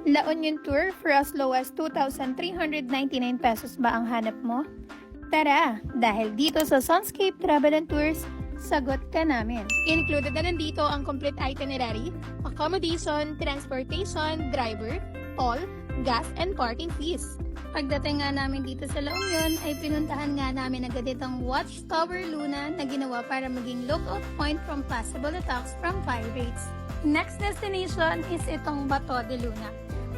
La Union Tour for as low as 2,399 pesos ba ang hanap mo? Tara, dahil dito sa Sunscape Travel and Tours, sagot ka namin. Included na nandito ang complete itinerary, accommodation, transportation, driver, toll, gas, and parking fees. Pagdating nga namin dito sa La Union, ay pinuntahan nga namin agad itong Watchtower Luna na ginawa para maging lookout point from possible attacks from pirates. Next destination is itong Bato de Luna.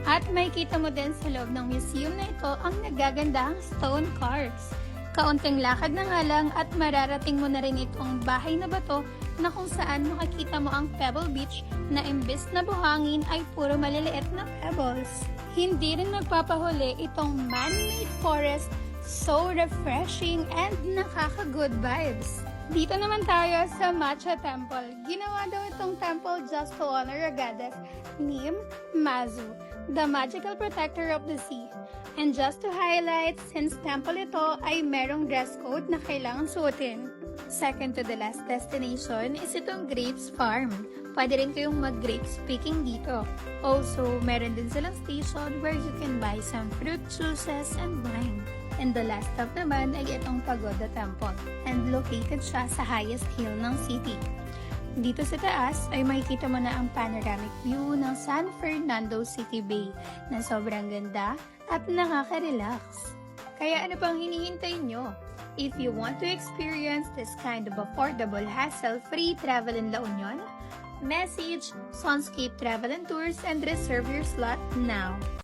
At makikita mo din sa loob ng museum na ito ang nagagandahang stone carves. Kaunting lakad na nga lang at mararating mo na rin itong bahay na bato na kung saan makikita mo ang Pebble Beach na imbes na buhangin ay puro maliliit na pebbles. Hindi rin magpapahuli itong man-made forest, so refreshing and nakaka-good vibes. Dito naman tayo sa Matcha Temple. Ginawa daw itong temple just to honor a goddess named Mazu, the magical protector of the sea. And just to highlight, since temple ito ay merong dress code na kailangan suotin. Second to the last destination is itong Grapes Farm. Pwede rin kayong mag-grapes picking dito. Also, meron din silang station where you can buy some fruit juices and wine. And the last stop naman ay itong Pagoda Temple. And located siya sa highest hill ng city. Dito sa taas ay makikita mo na ang panoramic view ng San Fernando City Bay na sobrang ganda at nakaka-relax. Kaya ano pang hinihintay nyo? If you want to experience this kind of affordable, hassle-free travel in La Union, message Sunscape Travel and Tours and reserve your slot now.